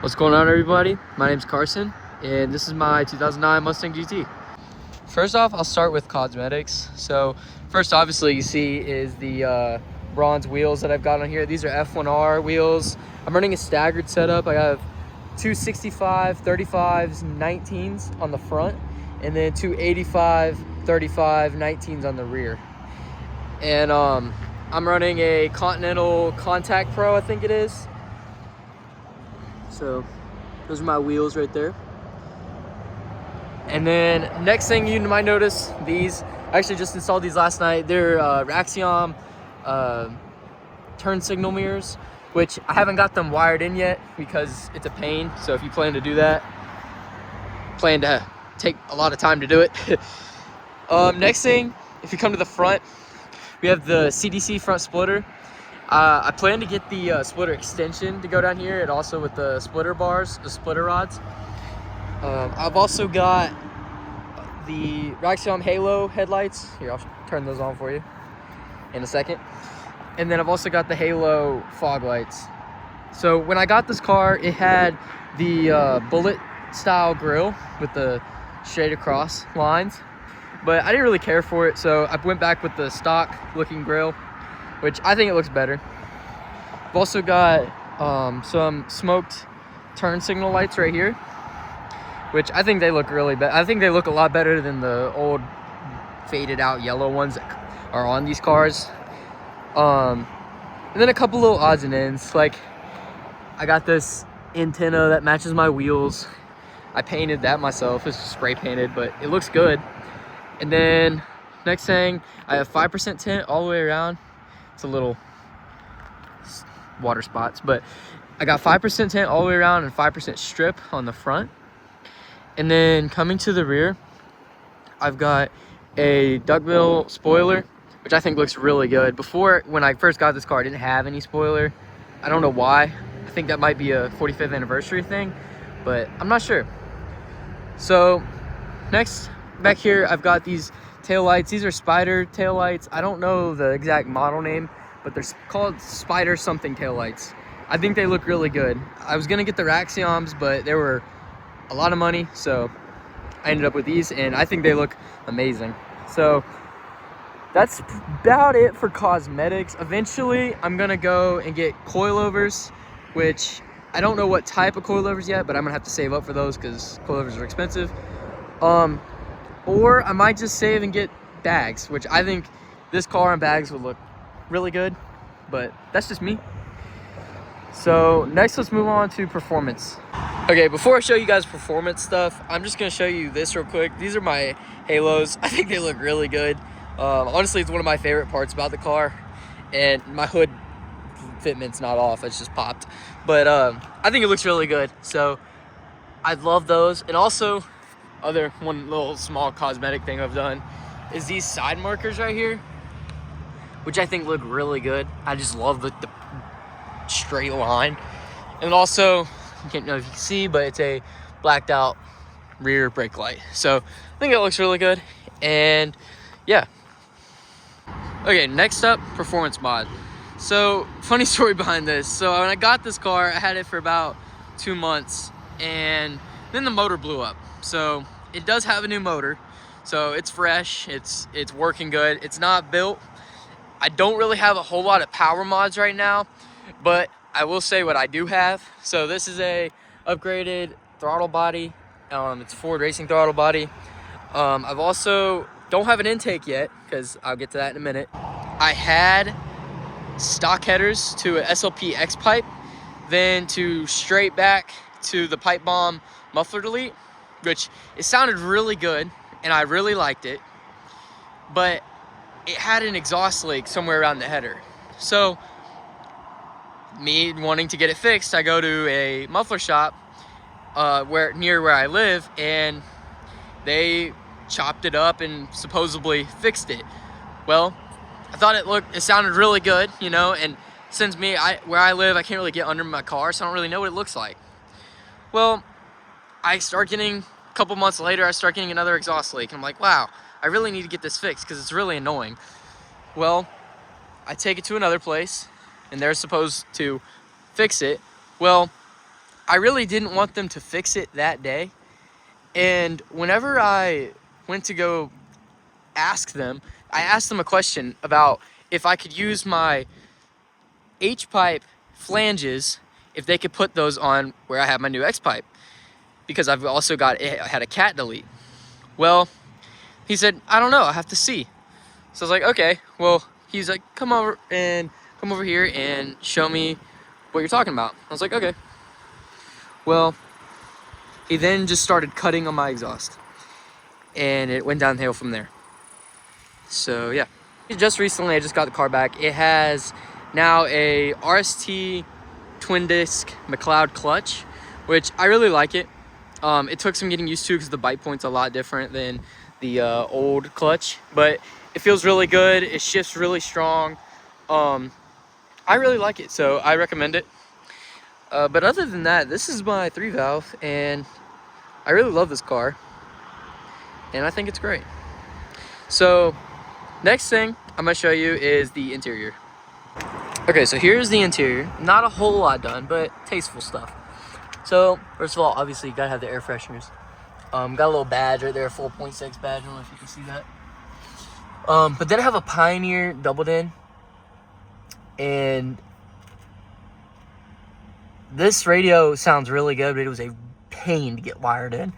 What's going on, everybody? My name's Carson, and this is my 2009 Mustang GT. First off, I'll start with cosmetics. So first, obviously, you see is the bronze wheels that I've got on here. These are F1R wheels. I'm running a staggered setup. I have two 65, 35s, 19s on the front, and then two 85, 35, 19s on the rear. And I'm running a Continental Contact Pro, I think it is. So those are my wheels right there. And then next thing you might notice, these, I actually just installed these last night. They're Raxiom turn signal mirrors, which I haven't got them wired in yet because it's a pain. So if you plan to do that, plan to take a lot of time to do it. Next thing, if you come to the front, we have the CDC front splitter. I plan to get the splitter extension to go down here, and also with the splitter bars, the splitter rods. I've also got the Raxiom Halo headlights. Here, I'll turn those on for you in a second. And then I've also got the Halo fog lights. So when I got this car, it had the bullet style grille with the straight across lines, but I didn't really care for it, so I went back with the stock looking grille, which I think it looks better. I've also got some smoked turn signal lights right here, which I think they look really better. I think they look a lot better than the old faded out yellow ones that are on these cars. And then a couple little odds and ends. Like, I got this antenna that matches my wheels. I painted that myself. It's spray painted, but it looks good. And then next thing, I have 5% tint all the way around. It's a little water spots, but I got 5% tint all the way around and 5% strip on the front. And then coming to the rear, I've got a duckbill spoiler, which I think looks really good. Before, when I first got this car, I didn't have any spoiler. I don't know why. I think that might be a 45th anniversary thing, but I'm not sure. So next, back here, I've got these taillights. These are Spider taillights. I don't know the exact model name, but they're called Spider something taillights. I think they look really good. I was gonna get the Raxioms, but they were a lot of money, so I ended up with these, and I think they look amazing. So that's about it for cosmetics. Eventually, I'm gonna go and get coilovers, which I don't know what type of coilovers yet, but I'm gonna have to save up for those because coilovers are expensive. Or I might just save and get bags, which I think this car and bags would look really good, but that's just me. So next, let's move on to performance. Okay, before I show you guys performance stuff, I'm just gonna show you this real quick. These are my Halos. I think they look really good. Honestly, it's one of my favorite parts about the car, and my hood fitment's not off, it's just popped. But I think it looks really good, so I love those. And also, one little small cosmetic thing I've done is these side markers right here, which I think look really good. I just love the straight line. And also, I can't know if you can see, but it's a blacked out rear brake light. So I think it looks really good. And yeah. Okay, next up, performance mod. So funny story behind this. So when I got this car, I had it for about 2 months, and then the motor blew up. So it does have a new motor, so it's fresh, it's working good. It's not built. I don't really have a whole lot of power mods right now, but I will say what I do have. So this is a upgraded throttle body. It's a Ford racing throttle body. I've also don't have an intake yet, because I'll get to that in a minute. I had stock headers to a SLP X pipe, then to straight back to the pipe bomb muffler delete, which it sounded really good and I really liked it, but it had an exhaust leak somewhere around the header. So me wanting to get it fixed, I go to a muffler shop near where I live, and they chopped it up and supposedly fixed it. Well, I thought it sounded really good, you know, and since where I live, I can't really get under my car, so I don't really know what it looks like. Well, a couple months later, I start getting another exhaust leak, and I'm like, wow, I really need to get this fixed because it's really annoying. Well, I take it to another place, and they're supposed to fix it. Well, I really didn't want them to fix it that day. And whenever I went to go ask them, I asked them a question about if I could use my H-pipe flanges, if they could put those on where I have my new X-pipe, because I've also had a cat delete. Well, he said, I don't know, I have to see. So I was like, okay. Well, he's like, come over here and show me what you're talking about. I was like, okay. Well, he then just started cutting on my exhaust, and it went downhill from there. So yeah. Just recently, I just got the car back. It has now a RST twin disc McLeod clutch, which I really like it. It took some getting used to because the bite point's a lot different than the old clutch, but it feels really good. It shifts really strong. I really like it, so I recommend it. But other than that, this is my 3-valve, and I really love this car, and I think it's great. So next thing I'm gonna show you is the interior. Okay, so here's the interior. Not a whole lot done, but tasteful stuff. So first of all, obviously you gotta have the air fresheners. Got a little badge right there, 4.6 badge. I don't know if you can see that. But then I have a Pioneer doubled in, and this radio sounds really good, but it was a pain to get wired in.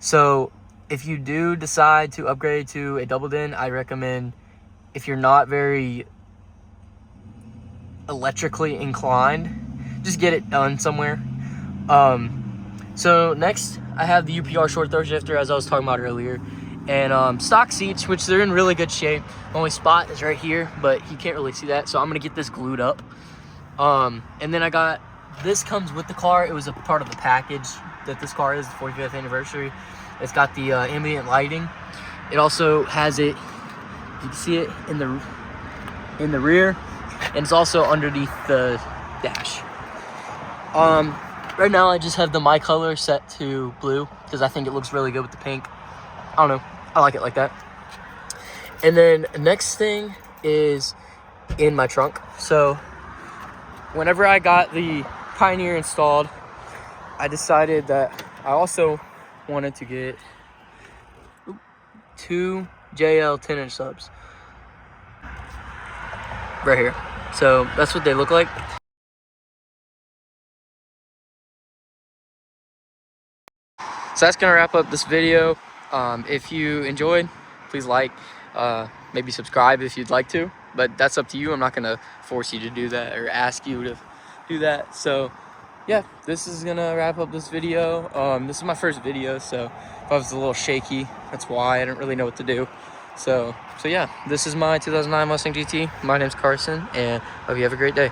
So if you do decide to upgrade to a doubled in, I recommend, if you're not very electrically inclined, just get it done somewhere. So next I have the UPR short throw shifter, as I was talking about earlier, and stock seats, which they're in really good shape. Only spot is right here, but you can't really see that, so I'm gonna get this glued up. And then I got, this comes with the car. It was a part of the package that this car is, the 45th anniversary. It's got the ambient lighting. It also has it, you can see it in the rear, and it's also underneath the dash. Right now I just have the My Color set to blue because I think it looks really good with the pink. I don't know, I like it like that. And then next thing is in my trunk. So whenever I got the Pioneer installed, I decided that I also wanted to get 2 JL 10-inch subs right here. So that's what they look like. So that's gonna wrap up this video. If you enjoyed, please like, maybe subscribe if you'd like to, but that's up to you. I'm not gonna force you to do that or ask you to do that. So yeah, this is gonna wrap up this video. This is my first video, so if I was a little shaky, that's why. I didn't really know what to do. So yeah, this is my 2009 Mustang GT. My name's Carson, and hope you have a great day.